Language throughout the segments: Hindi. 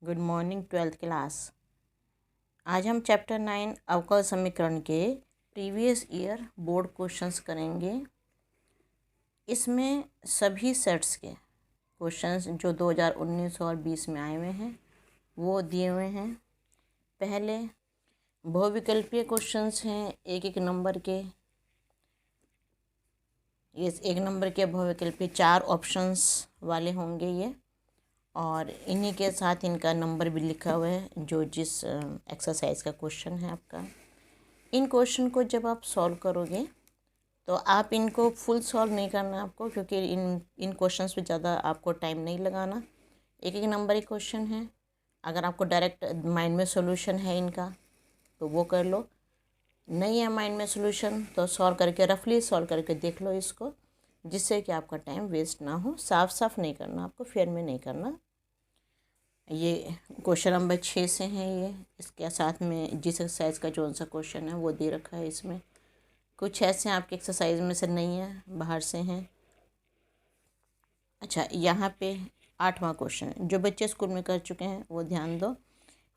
Good morning 12th class. आज हम चैप्टर 9 अवकल समीकरण के प्रीवियस ईयर बोर्ड क्वेश्चंस करेंगे। इसमें सभी सेट्स के क्वेश्चंस जो 2019 और 20 में आए हुए हैं वो दिए हुए हैं। पहले बहुविकल्पीय क्वेश्चंस हैं एक एक नंबर के। ये एक नंबर के बहुविकल्पीय 4 ऑप्शंस वाले होंगे ये, और इन्हीं के साथ इनका नंबर भी लिखा हुआ है जो जिस एक्सरसाइज का क्वेश्चन है आपका। इन क्वेश्चन को जब आप सॉल्व करोगे तो आप इनको फुल सॉल्व नहीं करना आपको, क्योंकि इन क्वेश्चंस पे ज़्यादा आपको टाइम नहीं लगाना। एक एक नंबर एक क्वेश्चन है। अगर आपको डायरेक्ट माइंड में सॉल्यूशन है इनका तो वो कर लो, नहीं है माइंड में सॉल्यूशन तो सॉल्व करके रफली सॉल्व करके देख लो इसको, जिससे कि आपका टाइम वेस्ट ना हो। साफ साफ नहीं करना आपको, फेयर में नहीं करना। ये क्वेश्चन नंबर 6 से हैं ये। इसके साथ में जिस एक्सरसाइज का जो सा क्वेश्चन है वो दे रखा है। इसमें कुछ ऐसे आपके एक्सरसाइज में से नहीं है, बाहर से हैं। अच्छा, यहाँ पे 8वां क्वेश्चन जो बच्चे स्कूल में कर चुके हैं वो ध्यान दो।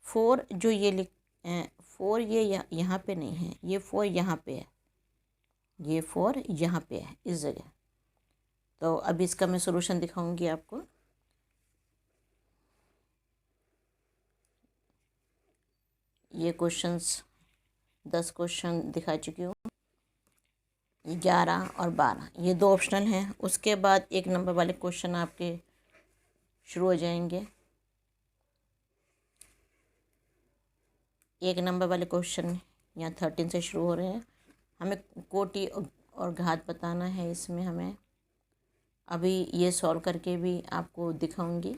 4 जो ये लिख 4 ये यहाँ पे नहीं है, ये 4 यहाँ पे है, ये 4 यहाँ पे है इस जगह। तो अब इसका मैं सॉल्यूशन दिखाऊंगी आपको। ये क्वेश्चंस 10 क्वेश्चन दिखा चुकी हूँ। 11 और 12 ये 2 ऑप्शनल हैं। उसके बाद एक नंबर वाले क्वेश्चन आपके शुरू हो जाएंगे। एक नंबर वाले क्वेश्चन यहाँ 13 से शुरू हो रहे हैं। हमें कोटि और घात बताना है इसमें हमें। अभी ये सॉल्व करके भी आपको दिखाऊंगी।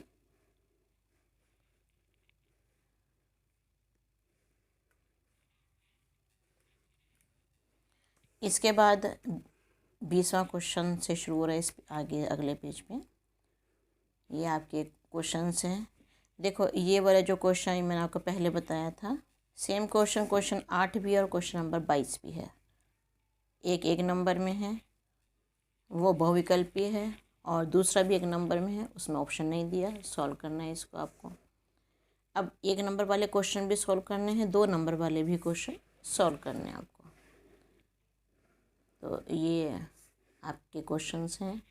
इसके बाद 20वां क्वेश्चन से शुरू हो रहा है इस आगे अगले पेज पे। ये आपके क्वेश्चंस हैं। देखो ये वाला जो क्वेश्चन मैंने आपको पहले बताया था, सेम क्वेश्चन 8 भी और क्वेश्चन नंबर 22 भी है। एक नंबर में है, वो बहुविकल्पीय है, और दूसरा भी एक नंबर में है, उसमें ऑप्शन नहीं दिया। सॉल्व करना है इसको आपको। अब एक नंबर वाले क्वेश्चन भी सॉल्व करने हैं, 2 नंबर वाले भी क्वेश्चन सॉल्व करने हैं आपको। तो ये आपके क्वेश्चंस हैं।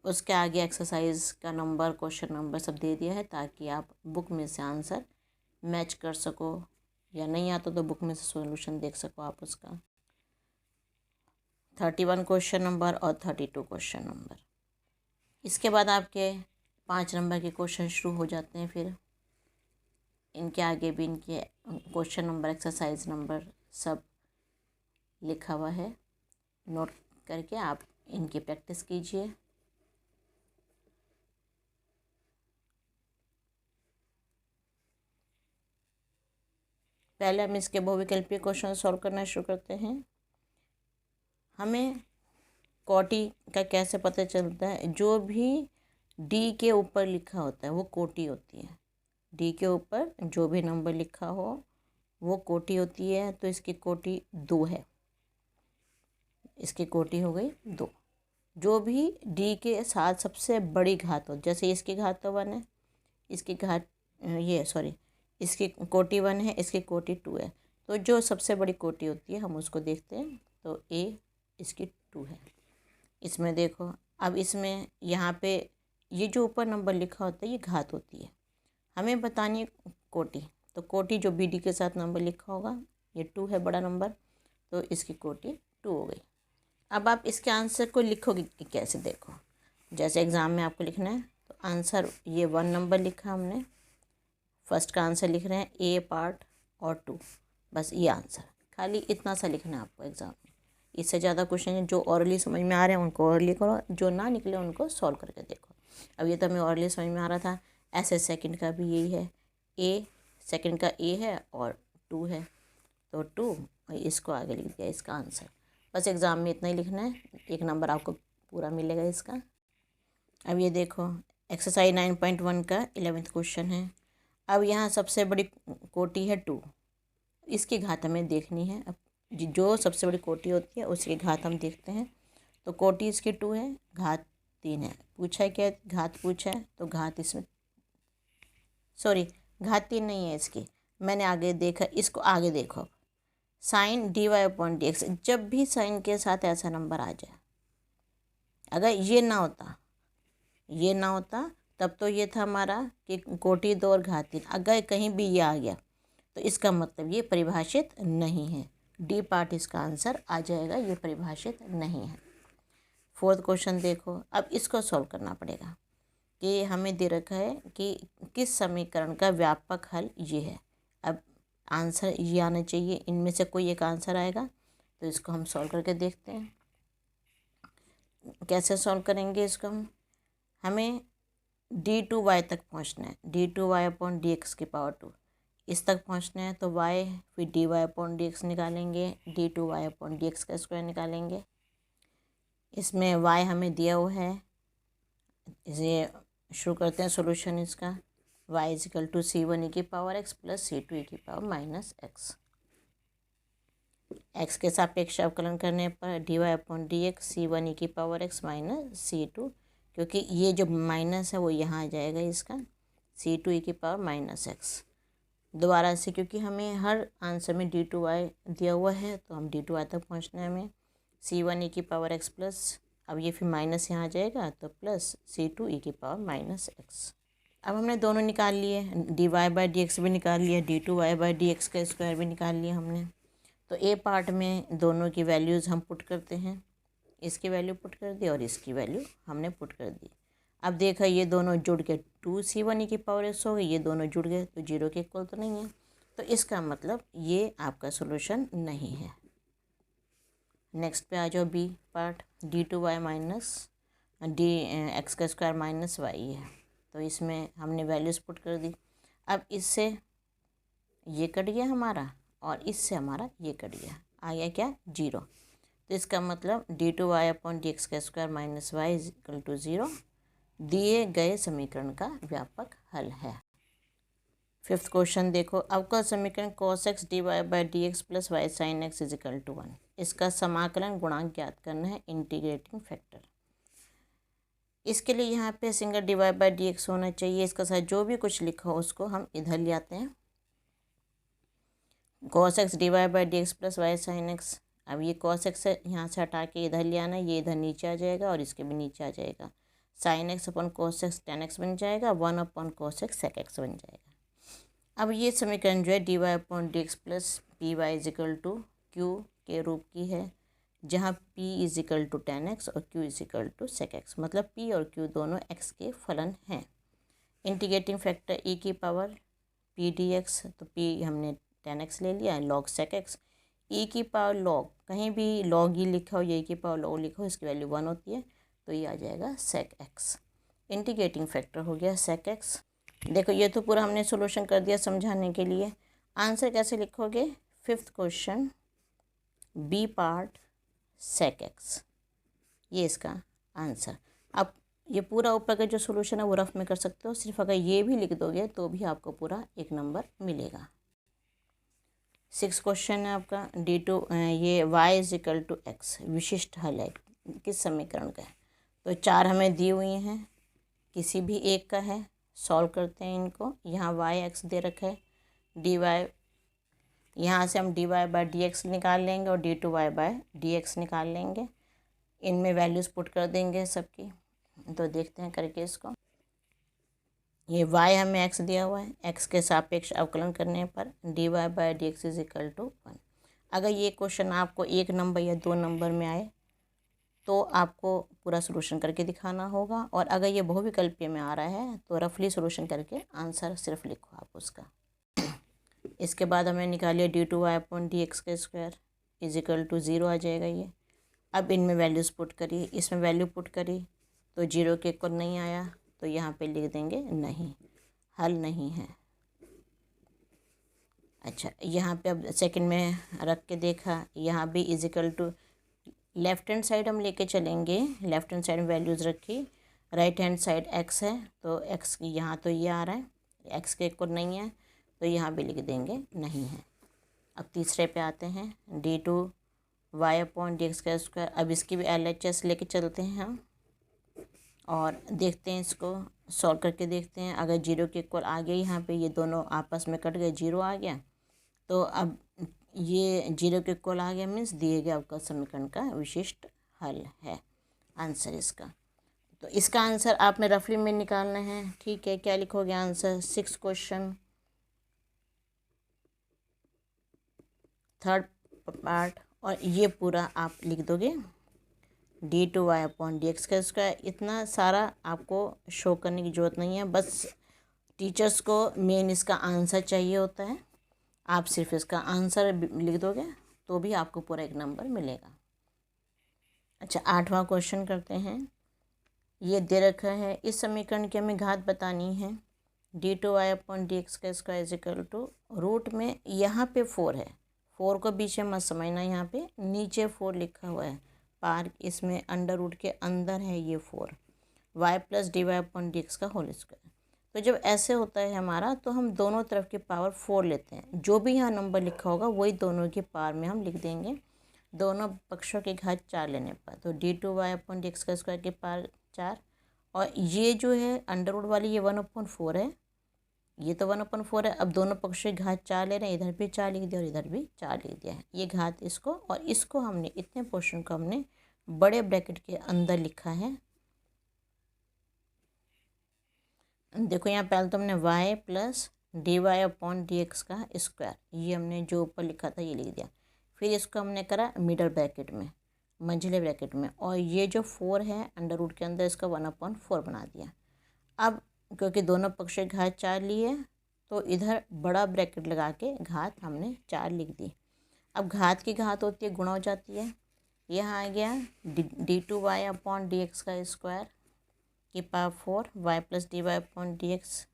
उसके आगे एक्सरसाइज का नंबर, क्वेश्चन नंबर सब दे दिया है, ताकि आप बुक में से आंसर मैच कर सको, या नहीं आता तो बुक में से सॉल्यूशन देख सको आप उसका। 31 क्वेश्चन नंबर और 32 क्वेश्चन नंबर। इसके बाद आपके 5 नंबर के क्वेश्चन शुरू हो जाते हैं। फिर इनके आगे भी इनके क्वेश्चन नंबर, एक्सरसाइज नंबर सब लिखा हुआ है। नोट करके आप इनकी प्रैक्टिस कीजिए। पहले हम इसके बहुविकल्पीय क्वेश्चन सॉल्व करना शुरू करते हैं। हमें कोटि का कैसे पता चलता है? जो भी डी के ऊपर लिखा होता है वो कोटि होती है। डी के ऊपर जो भी नंबर लिखा हो वो कोटि होती है। तो इसकी कोटि 2 है, इसकी कोटि हो गई 2। जो भी डी के साथ सबसे बड़ी घात हो, जैसे इसकी घात तो 1 है, इसकी घात इसकी कोटि 1 है, इसकी कोटि 2 है। तो जो सबसे बड़ी कोटि होती है हम उसको देखते हैं। तो ए इसकी 2 है। इसमें देखो, अब इसमें यहाँ पे ये जो ऊपर नंबर लिखा होता है ये घात होती है। हमें बतानी है कोटि। तो कोटि जो बी डी के साथ नंबर लिखा होगा, ये 2 है बड़ा नंबर, तो इसकी कोटि 2 हो गई। अब आप इसके आंसर को लिखोगे कि कैसे? देखो, जैसे एग्ज़ाम में आपको लिखना है तो आंसर ये 1 नंबर लिखा हमने, फर्स्ट का आंसर लिख रहे हैं ए पार्ट और 2, बस ये आंसर। खाली इतना सा लिखना है आपको एग्ज़ाम में। इससे ज़्यादा क्वेश्चन है जो ऑरली समझ में आ रहे हैं उनको ऑरली करो, जो ना निकले उनको सॉल्व करके देखो। अब ये तो हमें ऑरली समझ में आ रहा था। ऐसे सेकंड का भी यही है, ए सेकंड का ए है और 2 है, तो 2 इसको आगे लिख दिया इसका आंसर। बस एग्ज़ाम में इतना ही लिखना है, 1 नंबर आपको पूरा मिलेगा इसका। अब ये देखो एक्सरसाइज 9.1 का 11th क्वेश्चन है। अब यहाँ सबसे बड़ी कोटि है 2, इसकी घात हमें देखनी है। अब जो सबसे बड़ी कोटि होती है उसकी घात हम देखते हैं। तो कोटि इसकी 2 है, घात 3 है। पूछा है क्या? घात पूछा है, तो घात इसमें घातीय नहीं है इसकी। मैंने आगे देखा, इसको आगे देखो। Sine dy upon D X, जब भी साइन के साथ ऐसा नंबर आ जाए, अगर ये ना होता तब तो ये था हमारा कि कोटि 2 और घातीय। अगर कहीं भी ये आ गया तो इसका मतलब ये परिभाषित नहीं है। डी पार्ट इसका आंसर आ जाएगा, ये परिभाषित नहीं है। 4th क्वेश्चन देखो, अब इसको सॉल्व करना पड़ेगा कि हमें दे रखा है कि किस समीकरण का व्यापक हल ये है। अब आंसर ये आना चाहिए, इनमें से कोई एक आंसर आएगा। तो इसको हम सॉल्व करके देखते हैं कैसे सॉल्व करेंगे इसको। हमें d2y तक पहुंचना है, d2y अपॉन डी एक्स की पावर 2 इस तक पहुंचना है। तो y फिर dy अपॉन डी एक्स निकालेंगे, d2y अपॉन डी एक्स का स्क्वायर निकालेंगे। इसमें y हमें दिया हुआ है, इसे शुरू करते हैं सॉल्यूशन इसका। y is equal to c1 e की power x plus c2 e की पावर माइनस x। x के सापेक्ष अवकलन करने पर dy upon D X c1 e की पावर x माइनस c2, क्योंकि ये जो माइनस है वो यहाँ आ जाएगा इसका, c2 e की पावर माइनस x। दोबारा से क्योंकि हमें हर आंसर में d2y दिया हुआ है तो हम d2y तक पहुँचना है हमें। c1 e की पावर x प्लस, अब ये फिर माइनस यहाँ आ जाएगा तो प्लस c2 e की पावर माइनस x। अब हमने दोनों निकाल लिए, dy बाई डी एक्स भी निकाल लिया, d2y बाई डी एक्स का स्क्वायर भी निकाल लिया हमने। तो ए पार्ट में दोनों की वैल्यूज़ हम पुट करते हैं, इसकी वैल्यू पुट कर दी और इसकी वैल्यू हमने पुट कर दी। अब देखा ये दोनों जुड़ के 2c1 e की पावर x हो गई, ये दोनों जुड़ गए तो 0 के इक्वल तो नहीं है, तो इसका मतलब ये आपका सॉल्यूशन नहीं है। नेक्स्ट पे आ जाओ B part, d2y minus D X का स्क्वायर माइनस वाई है, तो इसमें हमने वैल्यूज़ पुट कर दी। अब इससे ये कट गया हमारा और इससे हमारा ये कट गया, आ गया क्या 0। तो इसका मतलब d2y अपॉन डी एक्स का square minus Y is equal to 0 दिए गए समीकरण का व्यापक हल है। 5th क्वेश्चन देखो, अवकल समीकरण cos x dy by D X plus Y sine X is equal to 1, इसका समाकलन गुणांक ज्ञात करना है, इंटीग्रेटिंग फैक्टर। इसके लिए यहाँ पे single dy by D x होना चाहिए, इसका साथ जो भी कुछ लिखा हो उसको हम इधर ले आते हैं। cos x dy by D X plus Y sine X, अब ये cos x है यहाँ से हटा के इधर ले आना, ये इधर नीचे आ जाएगा और इसके भी नीचे आ जाएगा। Sine x upon cos x tan x बन जाएगा, 1 upon cos x sec x बन जाएगा। अब ये समीकरण जो है dy upon D X plus P Y is equal to Q के रूप की है, जहाँ p is equal to tan x और q is equal to sec x, मतलब p और q दोनों x के फलन हैं। इंटीग्रेटिंग फैक्टर e की पावर p dx, तो p हमने tan x ले लिया, log sec x, e की पावर log, कहीं भी log e लिखा हो या e की पावर log लिखा हो इसकी वैल्यू 1 होती है, तो ये आ जाएगा sec x। इंटीग्रेटिंग फैक्टर हो गया sec x। देखो ये तो पूरा हमने सॉल्यूशन कर दिया समझाने के लिए। आंसर कैसे लिखोगे, 5th question B part sec x, ये इसका आंसर। अब ये पूरा ऊपर का जो सॉल्यूशन है वो रफ में कर सकते हो, सिर्फ अगर ये भी लिख दोगे तो भी आपको पूरा 1 नंबर मिलेगा। 6th क्वेश्चन है आपका d2 ये y is equal to X विशिष्ट हल है किस समीकरण का है। तो 4 हमें दी हुई हैं, किसी भी एक का है, सॉल्व करते हैं इनको। यहाँ y x दे रखा है, dy यहाँ से हम dy बाई डी एक्स निकाल लेंगे और d2y बाई डी एक्स निकाल लेंगे, इनमें वैल्यूज़ पुट कर देंगे सबकी। तो देखते हैं करके इसको। ये y हमें x दिया हुआ है, x के सापेक्ष अवकलन करने पर dy by D X is equal to 1। अगर ये क्वेश्चन आपको 1 नंबर या 2 नंबर में आए तो आपको पूरा सॉल्यूशन करके दिखाना होगा, और अगर ये बहुविकल्पीय में आ रहा है तो रफली सॉल्यूशन करके आंसर सिर्फ लिखो आप उसका। इसके बाद हमें निकालिए d2y अपॉन डी एक्स का स्क्वायर इज इक्वल टू 0 आ जाएगा ये। अब इनमें वैल्यूज़ पुट करिए, इसमें वैल्यू पुट करी तो 0 के इक्वल नहीं आया, तो यहाँ पे लिख देंगे नहीं, हल नहीं है। अच्छा, यहाँ पे अब सेकंड में रख के देखा, यहाँ भी is equal to left hand side हम लेके चलेंगे, लेफ़्ट हैंड साइड में वैल्यूज़ रखी, राइट हैंड साइड x है तो x यहाँ तो ये आ रहा है, x के इक्वल नहीं है तो यहाँ भी लिख देंगे नहीं है। अब तीसरे पे आते हैं d2y अपॉन डी एक्स का स्क्वायर। अब इसकी भी LHS लेके चलते हैं हम और देखते हैं इसको सॉल्व करके देखते हैं। अगर जीरो के इक्वल आ गया यहाँ पे, ये दोनों आपस में कट गए, जीरो आ गया, तो अब ये जीरो के इक्वल आ गया, मीन्स दिए गए आपका समीकरण का विशिष्ट हल है आंसर इसका। तो इसका आंसर आपने रफली में निकालना है। ठीक है, क्या लिखोगे आंसर? 6 क्वेश्चन, थर्ड पार्ट, और ये पूरा आप लिख दोगे d/y/dx का स्क्वायर। इतना सारा आपको शो करने की ज़रूरत नहीं है, बस टीचर्स को मेन इसका आंसर चाहिए होता है। आप सिर्फ इसका आंसर लिख दोगे तो भी आपको पूरा 1 नंबर मिलेगा। अच्छा, 8वां क्वेश्चन करते हैं। ये दे रखा है, इस समीकरण की हमें घात बतानी है। d/y/dx का square is equal to, root में यहाँ पे 4 है, 4 को बीच में मत समझना, यहाँ पे नीचे 4 लिखा हुआ है, पार इसमें अंडर रूट के अंदर है ये 4, y + dy/dx का होल स्क्वायर। तो जब ऐसे होता है हमारा, तो हम दोनों तरफ की पावर 4 लेते हैं, जो भी यहाँ नंबर लिखा होगा वही दोनों की पावर में हम लिख देंगे, दोनों पक्षों की घात 4 लेने पर। तो d/y/dx का स्क्वायर की पावर 4, और ये जो है अंडर रूट वाली, ये 1/4 है, ये तो 1/4 है। अब दोनों पक्षों की घात 4 ले रहे हैं, इधर भी 4 लिख दिया और इधर भी 4 लिख दिया है, ये घात इसको, और इसको हमने, इतने पोर्शन को हमने बड़े ब्रैकेट के अंदर लिखा है। देखो यहाँ पहले तो हमने y + dy/dx का स्क्वायर, ये हमने जो ऊपर लिखा था ये लिख दिया, फिर इसको हमने करा मिडल ब्रैकेट में, मंझले ब्रैकेट में, और ये जो 4 है अंडर रूट के अंदर, इसका 1/4 बना दिया। अब क्योंकि दोनों पक्ष की घात 4 ली है, तो इधर बड़ा ब्रैकेट लगा के घात हमने 4 लिख दी। अब घात की घात होती है, गुणा हो जाती है, यहाँ आ गया d/y/dx का स्क्वायर की पावर 4, y + dy/dx,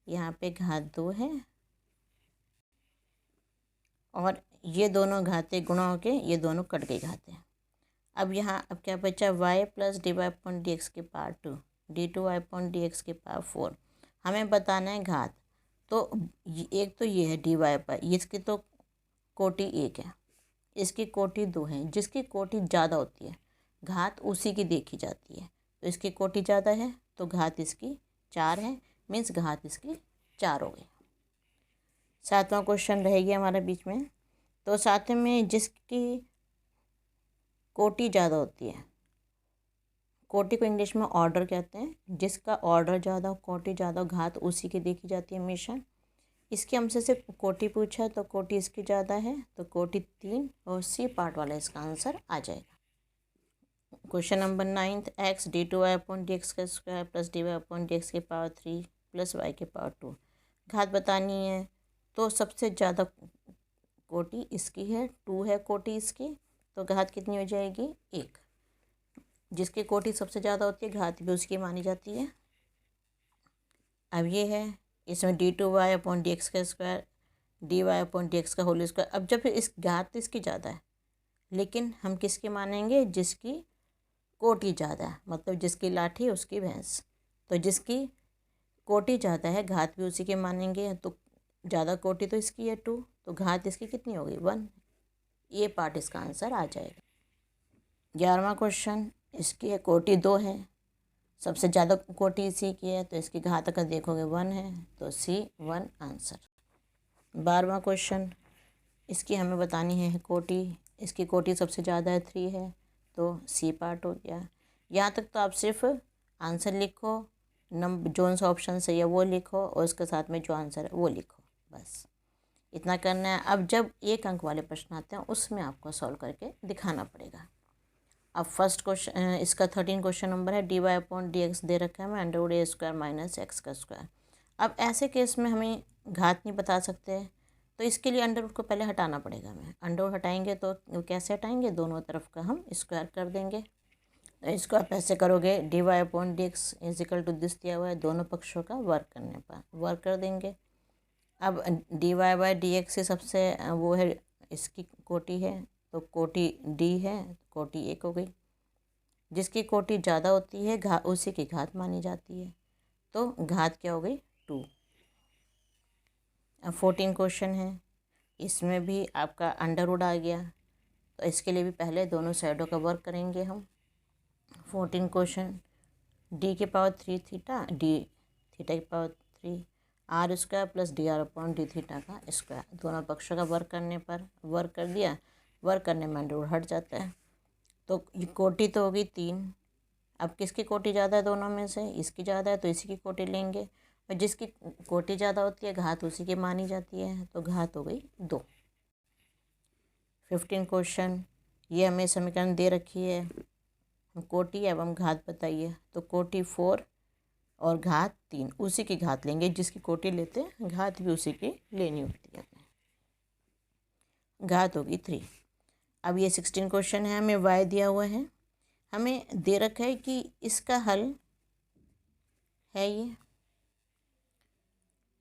यहाँ पे घात 2 है, और ये दोनों घातें गुणा होके ये दोनों कट गई घातें। अब यहाँ अब क्या बचा, y + dy/dx की पावर 2, d/y/dx की पावर 4, हमें बताना है घात। तो एक तो ये है dy, इसकी तो कोटि 1 है, इसकी कोटि 2 है, जिसकी कोटि ज़्यादा होती है घात उसी की देखी जाती है, तो इसकी कोटि ज़्यादा है तो घात इसकी 4 है, मीन्स घात इसकी 4 हो गई। 7वां क्वेश्चन रहेगी हमारे बीच में। तो 7वें में जिसकी कोटि ज़्यादा होती है, कोटि को इंग्लिश में ऑर्डर कहते हैं, जिसका ऑर्डर ज़्यादा हो, कोटि ज़्यादा हो, घात उसी की देखी जाती है हमेशा। इसकी हमसे सिर्फ कोटि पूछा है, तो कोटि इसकी ज़्यादा है, तो कोटि 3 और सी पार्ट वाला इसका आंसर आ जाएगा। क्वेश्चन नंबर 9, x d/y/dx का स्क्वायर + dy/dx की पावर 3 + y की पावर 2, घात बतानी है। तो सबसे ज़्यादा कोटि इसकी है, 2 है कोटि इसकी, तो घात कितनी हो जाएगी, 1। जिसकी कोटि सबसे ज़्यादा होती है घात भी उसकी मानी जाती है। अब ये है, इसमें d/y/dx का स्क्वायर, dy/dx का होल स्क्वायर। अब जब इस घात इसकी ज़्यादा है, लेकिन हम किसकी मानेंगे, जिसकी कोटि ज़्यादा है, मतलब जिसकी लाठी उसकी भैंस, तो जिसकी कोटि ज़्यादा है घात भी उसी के मानेंगे। तो ज़्यादा कोटि तो इसकी है 2, तो घात इसकी कितनी होगी, 1। ये पार्ट इसका आंसर आ जाएगा। 11वां क्वेश्चन, इसकी है कोटि 2 है, सबसे ज़्यादा कोटि इसी की है, तो इसकी घात अगर देखोगे 1 है, तो C 1 आंसर। 12वां क्वेश्चन, इसकी हमें बतानी है कोटि, इसकी कोटि सबसे ज़्यादा है 3 है, तो सी पार्ट हो गया। यहाँ तक तो आप सिर्फ आंसर लिखो, नंबर जोन सा ऑप्शन सही है वो लिखो, और उसके साथ में जो आंसर है वो लिखो, बस इतना करना है। अब जब 1 अंक वाले प्रश्न आते हैं उसमें आपको सॉल्व करके दिखाना पड़ेगा। अब फर्स्ट क्वेश्चन, इसका 13 क्वेश्चन नंबर है, dy/dx दे रखा है हमें √a² - x का स्क्वायर। अब ऐसे केस में हमें घात नहीं बता सकते, तो इसके लिए अंडर रूट को पहले हटाना पड़ेगा हमें। अंडर रूट हटाएंगे तो कैसे हटाएंगे, दोनों तरफ का हम स्क्वायर कर देंगे। तो इसको आप ऐसे करोगे, dy/dx is equal to this दिया हुआ है, दोनों पक्षों का वर्क करने पर वर्क कर देंगे। अब dy/dx से सबसे वो है, इसकी कोटि है, तो कोटि d है, कोटि 1 हो गई। जिसकी कोटि ज़्यादा होती है उसी की घात मानी जाती है, तो घात क्या हो गई, 2। अब 14 क्वेश्चन है, इसमें भी आपका अंडर रूट आ गया, तो इसके लिए भी पहले दोनों साइडों का वर्क करेंगे हम। 14 क्वेश्चन, d की पावर 3 थीटा, d थीटा की power 3 R square plus D R upon D theta का स्क्वायर। दोनों पक्षों का वर्क करने पर वर्क कर दिया, वर्क करने में अंडर रूट हट जाता है। तो ये कोटि तो होगी 3। अब किसकी कोटि ज़्यादा है दोनों में से? इसकी ज़्यादा है तो इसी की कोटि लेंगे, और जिसकी कोटि ज़्यादा होती है घात उसी की मानी जाती है, तो घात हो गई 2। 15 क्वेश्चन, ये हमें समीकरण दे रखी है, कोटि एवं घात बताइए। तो कोटि 4 और घात 3, उसी की घात लेंगे, जिसकी कोटि लेते हैं घात भी उसी की लेनी होती है। घात होगी 3। अब ये 16 क्वेश्चन है, हमें y दिया हुआ है, हमें दे रखा है कि इसका हल है ये,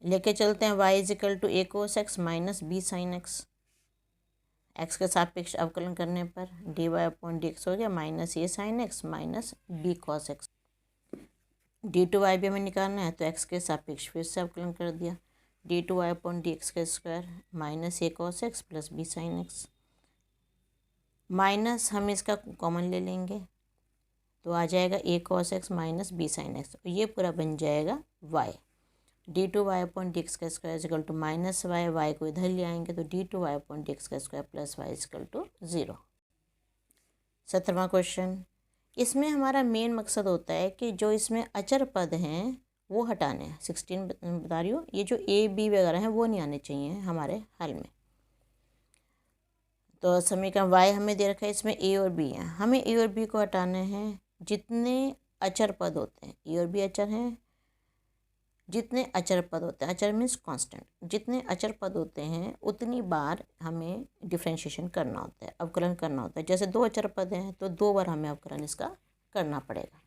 लेके चलते हैं y is equal to a cos x minus b sin x। x के सापेक्ष अवकलन करने पर dy अपॉन dx हो गया minus a sin x minus b cos x। d2y भी हमें निकालना है, तो x के सापेक्ष फिर से अवकलन कर दिया, d2y अपॉन dx का square minus a cos x plus b sin x। Minus हम इसका कॉमन ले लेंगे तो आ जाएगा a cos x minus b sin x, ये पूरा बन जाएगा y। d2y अपॉन dx का square equal to minus y, y को इधर ले आएंगे तो d2y अपॉन dx का square plus Y is equal to 0। 17वां क्वेश्चन, इसमें हमारा मेन मकसद होता है कि जो इसमें अचर पद हैं वो हटाने हैं। 16 बता रही हूँ, ये जो a b वगैरह हैं वो नहीं आने चाहिए हमारे हल में। तो समीकरण y हमें दे रखा है, इसमें a और b हैं, हमें a और b को हटाने हैं। जितने अचर पद होते हैं, a और b अचर हैं, जितने अचर पद होते हैं, अचर मीन्स कांस्टेंट, जितने अचर पद होते हैं उतनी बार हमें डिफ्रेंशिएशन करना होता है, अवकलन करना होता है। जैसे 2 अचर पद हैं तो 2 बार हमें अवकलन इसका करना पड़ेगा।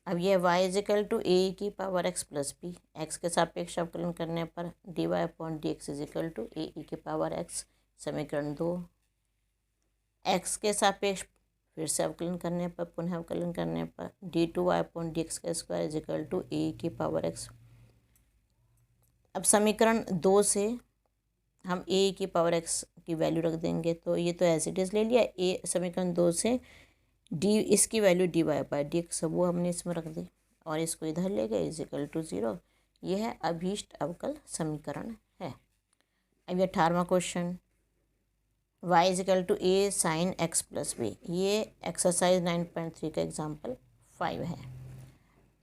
अब ये y इजिकल टू a की power x plus b, x के सापेक्ष अवकलन करने पर dy अपॉन dx is equal to a e की पावर x। समीकरण 2, x के सापेक्ष फिर से अवकलन करने पर, पुनः अवकलन करने पर d2y अपॉन dx का स्क्वायर इजिकल टू a की पावर x। अब समीकरण 2 से हम a की पावर x की वैल्यू रख देंगे, तो ये तो एज इट इज़ ले लिया। a समीकरण 2 से d इसकी वैल्यू dy बाई dx वो हमने इसमें रख दी और इसको इधर ले गए इजिकल टू 0। यह है अभीष्ट अवकल समीकरण है। अब ये 18वां question, y is equal to a sine x plus b, ये एक्सरसाइज 9.3 का एग्जाम्पल 5 है।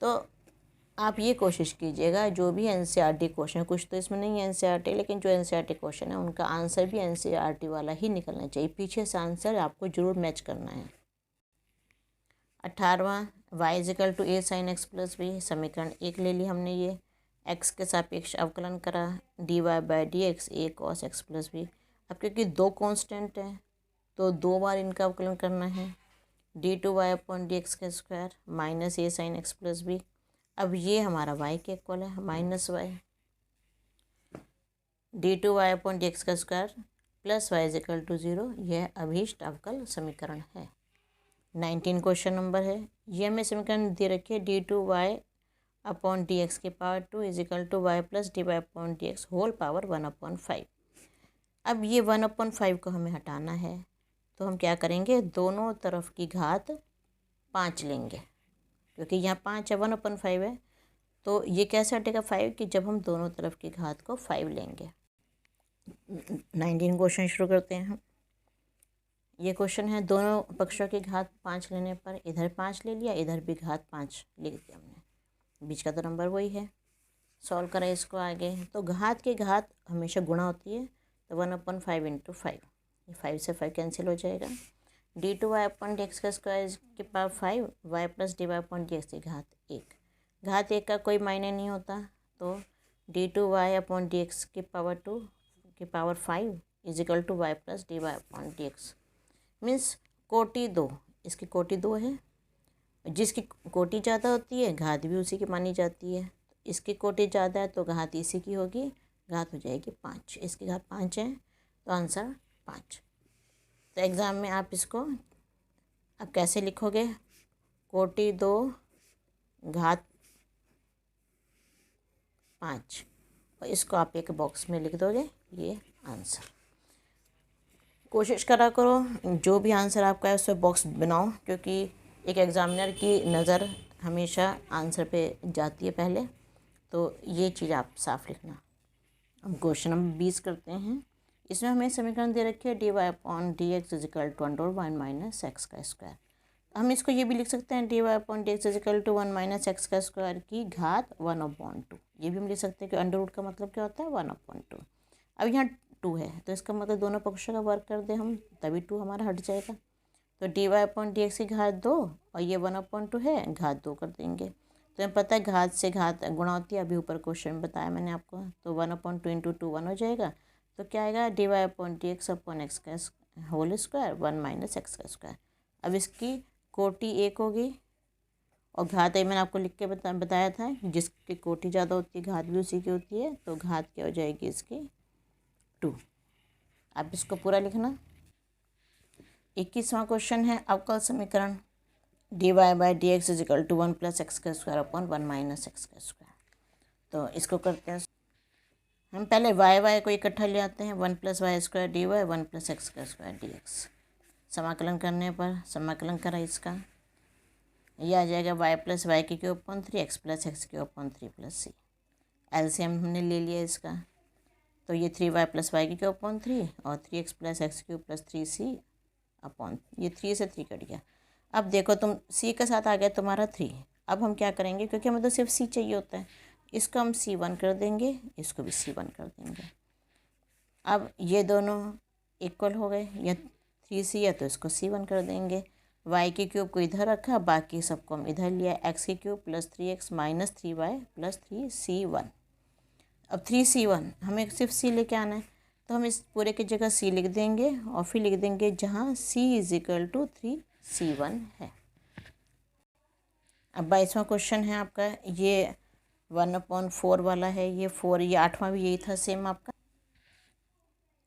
तो आप ये कोशिश कीजिएगा, जो भी NCERT क्वेश्चन, कुछ तो इसमें नहीं है NCERT, लेकिन जो NCERT क्वेश्चन है उनका आंसर भी NCERT वाला ही निकलना चाहिए, पीछे से आंसर आपको जरूर मैच करना है। 18वां, y is equal to a sine x plus b, समीकरण 1 ले ली हमने, ये x के सापेक्ष अवकलन करा dy by dx a cos x plus b। अब क्योंकि 2 कांस्टेंट हैं तो 2 बार इनका अवकलन करना है, d2y अपॉन dx का square minus a sine x plus b। अब ये हमारा y के इक्वल है minus Y, d2y upon dx का square plus Y is equal to 0। यह अभीष्ट अवकल समीकरण है। 19 क्वेश्चन नंबर है, ये हमें समीकरण दे रखी है d2y अपॉन dx की power 2 is equal to y plus dy अपॉन dx होल पावर 1/5। अब ये 1/5 को हमें हटाना है, तो हम क्या करेंगे, दोनों तरफ की घात 5 लेंगे, क्योंकि यहाँ 5 है 1/5 है, तो ये कैसे हटेगा 5 कि जब हम दोनों तरफ की घात को 5 लेंगे। 19 क्वेश्चन शुरू करते हैं हम। ये क्वेश्चन है, दोनों पक्षों की घात 5 लेने पर इधर 5 ले लिया, इधर भी घात 5 लिख दिया हमने, बीच का तो नंबर वही है। सॉल्व करें इसको आगे, तो घात की घात हमेशा गुणा होती है, तो 1/5 इंटू 5, ये 5 से 5 कैंसिल हो जाएगा। d2y अपॉन dx का स्क्वायर की पावर 5, y प्लस dy अपॉन dx की घात 1। घात 1 का कोई मायने नहीं होता, तो d2y अपॉन dx की पावर 2 की power 5 is equal to y plus dy अपॉन dx। मीन्स कोटि 2, इसकी कोटि 2 है, जिसकी कोटि ज़्यादा होती है घात भी उसी की मानी जाती है। इसकी कोटि ज़्यादा है तो घात इसी की होगी, घात हो जाएगी 5, इसकी घात 5 है तो आंसर 5। तो एग्ज़ाम में आप इसको अब कैसे लिखोगे, कोटि 2 घात 5, और इसको आप एक बॉक्स में लिख दोगे, ये आंसर। कोशिश करा करो जो भी आंसर आपका है उसमें बॉक्स बनाओ, क्योंकि एक एग्ज़ामिनर की नज़र हमेशा आंसर पे जाती है पहले, तो ये चीज़ आप साफ लिखना। अब क्वेश्चन नंबर 20 करते हैं। इसमें हमें समीकरण दे रखी है dy/dx is equal to under 1 minus X का स्क्वायर। हम इसको ये भी लिख सकते हैं dy/dx is equal to 1 minus X का स्क्वायर की घात 1/2। ये भी हम लिख सकते हैं कि अंडर रूट का मतलब क्या होता है 1/2। अब यहाँ 2 है तो इसका मतलब दोनों पक्षों का वर्क कर दे हम, तभी 2 हमारा हट जाएगा। तो dy/dx की घात 2 और ये 1/2 है, घात 2 कर देंगे। तो हमें पता है घात से घात गुणा होती है, अभी ऊपर क्वेश्चन में बताया मैंने आपको। तो 1/2 इंटू 2 1 हो जाएगा। तो क्या आएगा dy/dx अपॉन एक्स का होल स्क्वायर 1 माइनस एक्स का स्क्वायर। अब इसकी कोटि 1 होगी और घात मैंने आपको लिख के बताया था, जिसकी कोटि ज़्यादा होती है घात भी उसी की होती है। तो घात क्या हो जाएगी इसकी 2। अब इसको पूरा लिखना। 21वां क्वेश्चन है अवकल समीकरण dy/dx is equal to 1 plus x का स्क्वायर अपॉन 1 माइनस एक्स का स्क्वायर। तो इसको करते हैं हम, पहले y को इकट्ठा ले आते हैं, 1 plus Y square dy 1 plus x का स्क्वायर dx। समाकलन करने पर समाकलन करा इसका, यह आ जाएगा y प्लस वाई की cube upon 3 x plus x cube upon 3 plus c. LCM हमने ले लिया इसका, तो ये 3y प्लस वाई की क्यूब अपॉन 3 और 3x plus x cube plus 3c upon, ये 3 से 3 कट गया। अब देखो तुम c के साथ आ गया तुम्हारा 3। अब हम क्या करेंगे, क्योंकि हमें तो सिर्फ c चाहिए होता है, इसको हम c1 कर देंगे, इसको भी c1 कर देंगे। अब ये दोनों इक्वल हो गए, या 3c है तो इसको c1 कर देंगे। y की क्यूब को इधर रखा, बाकी सबको हम इधर लिया, x की cube plus 3x minus 3y plus 3c1। अब 3c1 हमें सिर्फ c लेके आना है, तो हम इस पूरे की जगह c लिख देंगे और फिर लिख देंगे जहाँ c इजिकल टू 3c1 है। अब 22वां क्वेश्चन है आपका, ये 1/4 वाला है, ये 4, ये 8वां भी यही था सेम आपका,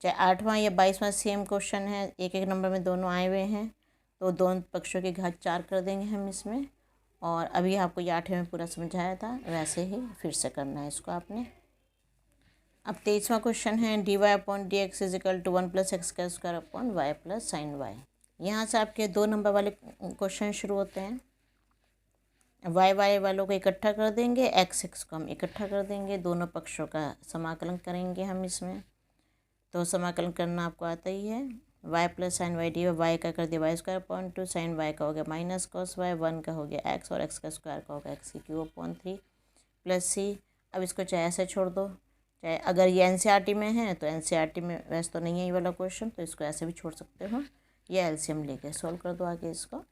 चाहे 8वां या 22वां सेम क्वेश्चन है, एक एक नंबर में दोनों आए हुए हैं। तो दोनों पक्षों की घात 4 कर देंगे हम इसमें। और अभी आपको ये 8वें में पूरा समझाया था, वैसे ही फिर से करना है इसको आपने। अब 23वां क्वेश्चन है dy/dx is equal to 1 plus x का square upon y plus sine y. यहाँ से आपके 2 नंबर वाले क्वेश्चन शुरू होते हैं। वाई वालों को इकट्ठा कर देंगे, एक्स को हम इकट्ठा कर देंगे, दोनों पक्षों का समाकलन करेंगे हम इसमें। तो समाकलन करना आपको आता ही है, Y plus sine Y D, Y का कर दिया Y square upon 2, sine Y का हो गया माइनस कॉस वाई, 1 का हो गया एक्स और एक्स का स्क्वायर का हो गया एक्स की क्यूब अपॉन 3 प्लस सी। अब इसको चाहे ऐसे छोड़ दो, चाहे अगर ये एनसीईआरटी में है तो एनसीईआरटी में वैसे तो नहीं है ये वाला क्वेश्चन, तो इसको ऐसे भी छोड़ सकते हो, ये एलसीएम लेके सॉल्व कर दो आगे इसको।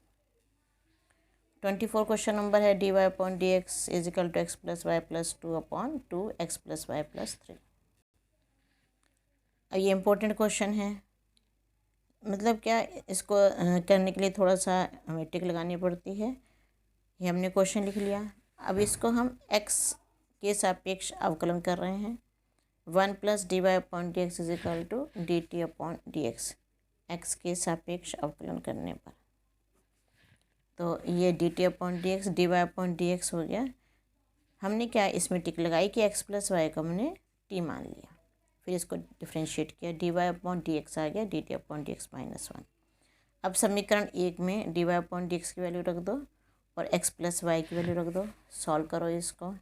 24 क्वेश्चन नंबर है dy/dx is equal to X plus Y plus 2 upon 2 X plus Y plus 3। ये इम्पोर्टेंट क्वेश्चन है, मतलब क्या इसको करने के लिए थोड़ा सा हमें टिक लगानी पड़ती है। ये हमने क्वेश्चन लिख लिया। अब इसको हम x के सापेक्ष अवकलन कर रहे हैं, 1 plus dy/dx is equal to dt/dx, x के सापेक्ष अवकलन करने पर। तो ये dt/dx dy/dx हो गया। हमने क्या इसमें टिक लगाई कि x प्लस वाई को हमने t मान लिया, फिर इसको डिफ्रेंशिएट किया, dy/dx आ गया dt/dx माइनस 1। अब समीकरण 1 में dy/dx की वैल्यू रख दो और x प्लस वाई की वैल्यू रख दो, सॉल्व करो इसको।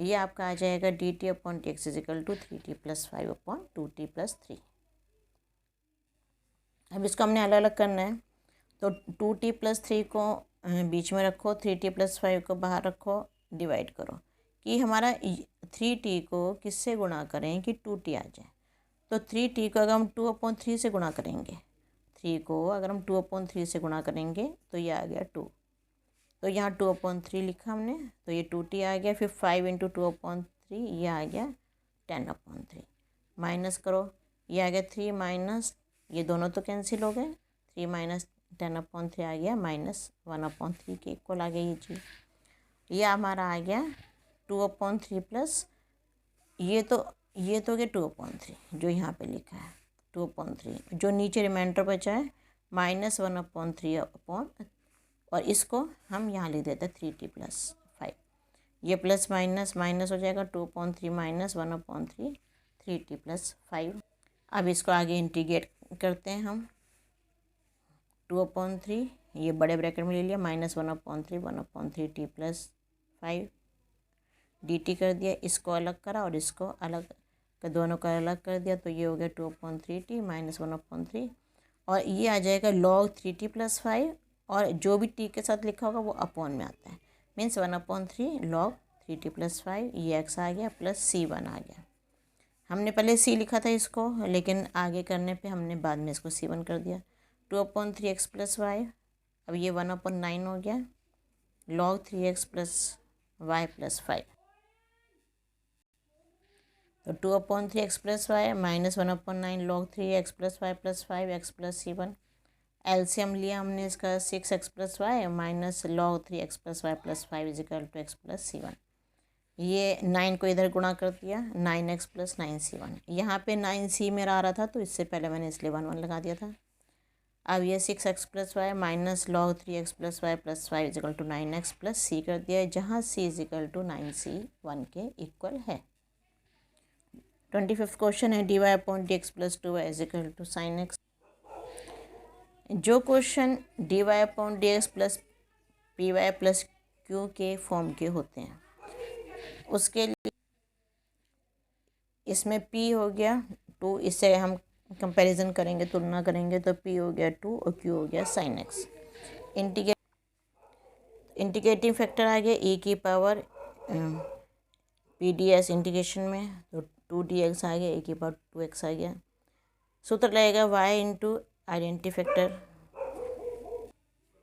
ये आपका आ जाएगा dt/dx is equal to 3t plus 5 upon 2t plus 3। अब इसको हमने अलग अलग करना है, तो 2t प्लस 3 को बीच में रखो, 3t प्लस 5 को बाहर रखो, डिवाइड करो कि हमारा 3t को किससे गुणा करें कि 2t आ जाए। तो 3t को अगर हम 2/3 से गुणा करेंगे, 3 को अगर हम 2/3 से गुणा करेंगे तो ये आ गया 2, तो यहाँ 2/3 लिखा हमने, तो ये 2t आ गया। फिर 5 इंटू 2/3 ये आ गया 10/3। माइनस करो, ये आ गया 3 माइनस, ये दोनों तो कैंसिल हो गए, 3 माइनस 10/3 आ गया माइनस 1/3 के इक्वल आ गया ये चीज़। ये हमारा आ गया 2/3 प्लस ये तो गया 2/3 जो यहाँ पे लिखा है 2/3, जो नीचे रिमाइंडर बचा है माइनस 1/3 अपॉन, और इसको हम यहाँ लिख देते हैं 3t प्लस 5। ये प्लस माइनस माइनस हो जाएगा, 2/3 माइनस 1/3 3t प्लस 5। अब इसको आगे इंटीग्रेट करते हैं हम, 2/3 ये बड़े ब्रैकेट में ले लिया, -1/3 t + 5 dt कर दिया, इसको अलग करा और इसको अलग, दोनों का अलग कर दिया, तो ये हो गया 2/3t -1/3, और ये आ जाएगा log 3t + 5, और जो भी t के साथ लिखा होगा वो अपॉन में आता है, मीन्स 1/3 log 3t + 5, ये x आ गया प्लस c1 आ गया। हमने पहले c लिखा था इसको, लेकिन आगे करने पे हमने बाद में इसको c1 कर दिया। 2/3x + y, अब ये 1/9 हो गया log 3x + y + 5, तो 2/3x + y -1/9 log 3x + y + 5x + c1। LCM लिया हमने इसका 6x + y minus log 3x + y + 5 = x + c1। ये 9 को इधर गुणा कर दिया, 9x + 9c1। यहाँ पे 9c मेरा आ रहा था, तो इससे पहले मैंने इसलिए 1 1 लगा दिया था। अब ये 6x + y minus log 3x + y + 5 = 9x + c कर दिया है, जहाँ c = 9c1 के इक्वल है। 25वां क्वेश्चन है dy/dx + 2y = sin x। जो क्वेश्चन dy/dx + py + q के फॉर्म के होते हैं, उसके लिए इसमें p हो गया 2, इससे हम कंपैरिजन करेंगे, तुलना करेंगे, तो p हो गया 2 और q हो गया sin x। इंटीग्रेटिंग फैक्टर आ गया e की पावर pds इंटीग्रेशन में, तो 2dx आ गया, e की पावर 2x आ गया। सूत्र लगेगा y × identity factor,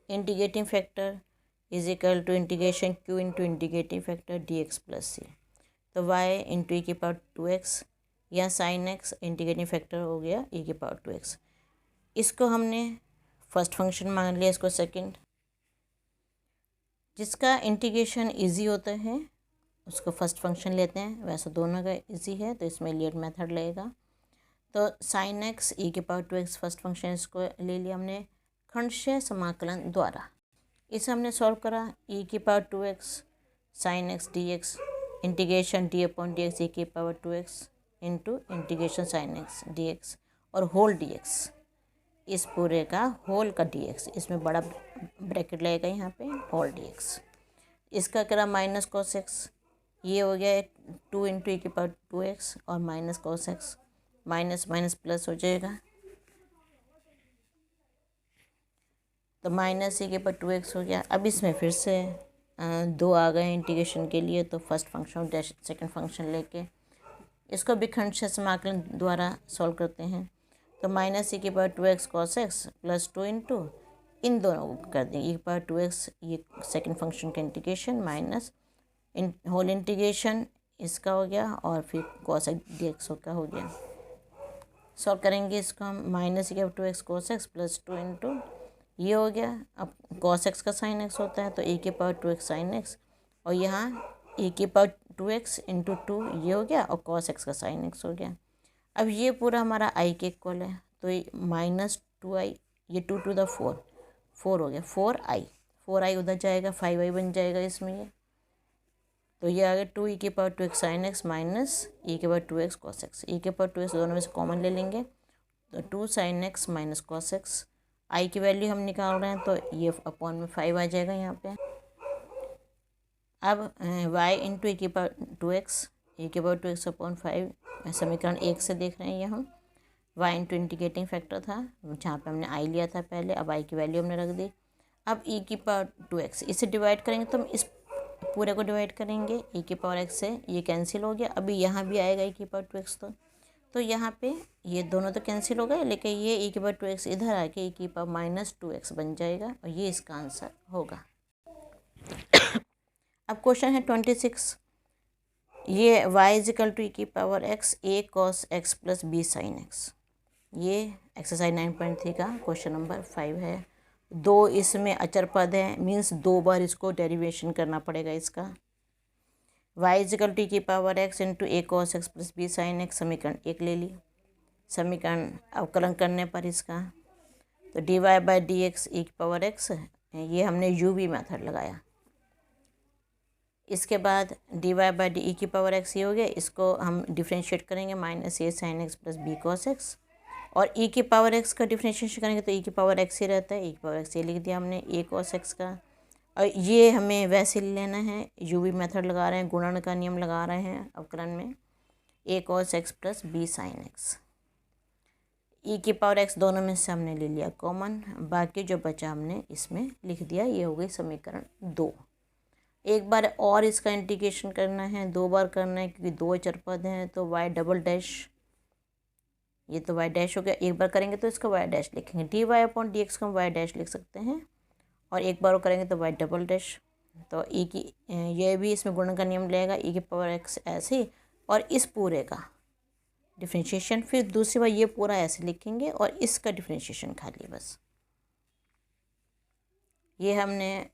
integrating factor = integration q × integrating factor dx + c, तो y × e की पावर 2x या sin x इंटीग्रेटिंग फैक्टर हो गया e की पावर 2x। इसको हमने फर्स्ट फंक्शन मान लिया, इसको सेकंड। जिसका इंटीग्रेशन इजी होता है उसको फर्स्ट फंक्शन लेते हैं, वैसे दोनों का इजी है तो इसमें लिएट मेथड लगेगा। तो sin x e की पावर 2x फर्स्ट फंक्शन, इसको ले लिया हमने खंडशः समाकलन द्वारा। इसे हमने सॉल्व करा, e की power 2x sin x dx integration d/dx e की power 2x into integration sin x dx और होल dx, इस पूरे का होल का dx, इसमें बड़ा ब्रैकेट लगेगा यहाँ पे, होल dx। इसका करा माइनस cos x, ये हो गया 2 × e की पावर 2x और minus cos x, minus minus plus हो जाएगा, तो माइनस e की पावर 2x हो गया। अब इसमें फिर से 2 आ गए इंटीग्रेशन के लिए, तो फर्स्ट फंक्शन सेकंड फंक्शन लेके इसको भी खंडशः समाकलन द्वारा सॉल्व करते हैं। तो माइनस e की पावर 2x cos x + 2 × इन दोनों को कर देंगे e की पावर 2x, ये सेकंड फंक्शन का इंटीग्रेशन माइनस होल इंटीग्रेशन इसका हो गया, और फिर cos x dx का हो गया। सॉल्व करेंगे इसको हम, माइनस e की पावर 2x cos x + 2 × ये हो गया। अब cos x का sin x होता है, तो e की पावर 2x sin x, और यहाँ e की पावर 2x × 2 ये हो गया, और cos x का sin x हो गया। अब ये पूरा हमारा i के इक्वल है, तो -2i, ये 2 × 4 4 हो गया, 4i उधर जाएगा, 5i बन जाएगा इसमें ये, तो ये आ गया 2 e की power 2x sin x minus e की power 2x cos x। e की पावर 2x दोनों में से कॉमन ले लेंगे, तो 2 sin x minus cos x, i की वैल्यू हम निकाल रहे हैं, तो ये अपॉन में 5 आ जाएगा यहाँ पे। अब y × e की पावर 2x, e की पावर 2x अपॉन 5, समीकरण 1 से देख रहे हैं ये हम। y × इंटीग्रेटिंग फैक्टर था, जहाँ पे हमने i लिया था पहले, अब i की वैल्यू हमने रख दी। अब e की पावर 2x, इसे डिवाइड करेंगे तो हम इस पूरे को डिवाइड करेंगे, e की पावर x से ये कैंसिल हो गया। अभी यहाँ भी आएगा e की पावर 2x, तो यहाँ पे ये दोनों तो कैंसिल हो गए, लेकिन ये e की पावर 2x इधर आके e की पावर -2x बन जाएगा, और ये इसका आंसर होगा। अब क्वेश्चन है 26, ये y = e की power x a cos x + b sin x, ये एक्सरसाइज 9.3 का क्वेश्चन नंबर 5 है। 2 इसमें अचर पद है, मीन्स 2 बार इसको डेरिवेशन करना पड़ेगा इसका। y = e की power x × a cos x + b sin x, समीकरण 1 ले ली। समीकरण अवकलन करने पर इसका, तो dy/dx e की पावर x, ये हमने u-v मेथड लगाया। इसके बाद dy/d e की पावर x ये हो गया, इसको हम डिफ्रेंशिएट करेंगे, -a sin x + b cos x, और e की पावर x का डिफ्रेंशिएशन करेंगे तो e की पावर x ही रहता है, e की पावर x ये लिख दिया हमने a cos x का। और ये हमें वैसे लेना है, यूवी मेथड लगा रहे हैं, गुणन का नियम लगा रहे हैं अवकलन में, a cos x plus b sin x। e की पावर x दोनों में से हमने ले लिया कॉमन, बाकी जो बचा हमने इसमें लिख दिया। ये हो गई समीकरण 2। एक बार और इसका इंटीग्रेशन करना है, 2 बार करना है क्योंकि 2 चरपद हैं, तो y डबल डैश, ये तो y डैश हो गया। एक बार करेंगे तो इसका y डैश लिखेंगे, dy/dx को हम y डैश लिख सकते हैं, और एक बार वो करेंगे तो y डबल डैश। तो e की ये भी इसमें गुणन का नियम लेगा, e की पावर x ऐसे ही, और इस पूरे का डिफ्रेंशिएशन, फिर दूसरी बार ये पूरा ऐसे लिखेंगे और इसका डिफ्रेंशिएशन खाली बस। ये हमने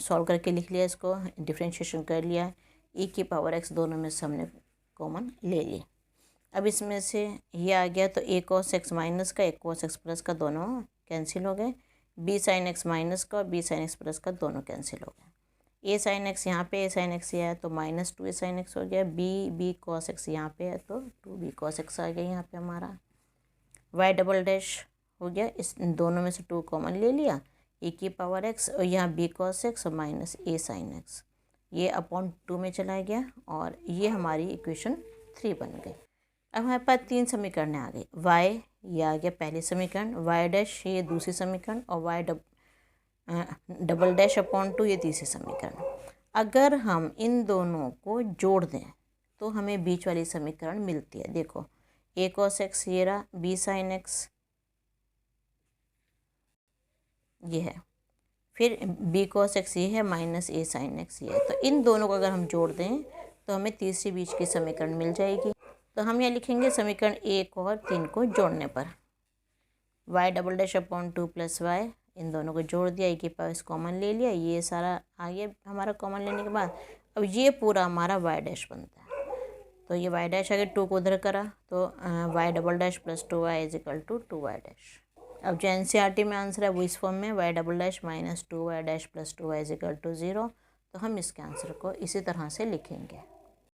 सॉल्व करके लिख लिया, इसको डिफ्रेंशिएशन कर लिया, e की पावर x दोनों में से हमने कॉमन ले ली। अब इसमें से ये आ गया तो a cos x माइनस का a cos x प्लस का दोनों कैंसिल हो गए, b sin x माइनस का और b sin x प्लस का दोनों कैंसिल हो गए। a sin x यहाँ पे a sin x है तो माइनस 2a sin x हो गया, b cos x यहाँ पे है तो 2b cos x आ गया यहाँ पे हमारा। y डबल डैश हो गया, इस दोनों में से 2 कॉमन ले लिया, e की पावर x और यहाँ b cos x और माइनस a sin x, ये अपॉन 2 में चला गया, और ये हमारी इक्वेशन 3 बन गई। अब हमारे पास 3 समीकरण आ गए, y ये आ गया पहली समीकरण, y डैश ये दूसरी समीकरण, और y डबल डैश अपॉन 2 ये तीसरी समीकरण। अगर हम इन दोनों को जोड़ दें तो हमें बीच वाली समीकरण मिलती है। देखो a cos x ये रहा, b sin x ये है, फिर b cos x ये है, माइनस a sin x ये है। तो इन दोनों को अगर हम जोड़ दें तो हमें तीसरी बीच की समीकरण मिल जाएगी। तो हम यहाँ लिखेंगे समीकरण 1 और 3 को जोड़ने पर y double dash upon 2 plus y, इन दोनों को जोड़ दिया, e के पास कॉमन ले लिया, ये सारा आ गया हमारा कॉमन लेने के बाद। अब ये पूरा हमारा y डैश बनता है, तो ये y डैश आगे 2 को उधर करा तो y double dash plus 2y is equal to 2y dash. अब जो NCERT में आंसर है वो इस फॉर्म में, y double dash minus 2y dash plus 2y is equal to 0। तो हम इसके आंसर को इसी तरह से लिखेंगे।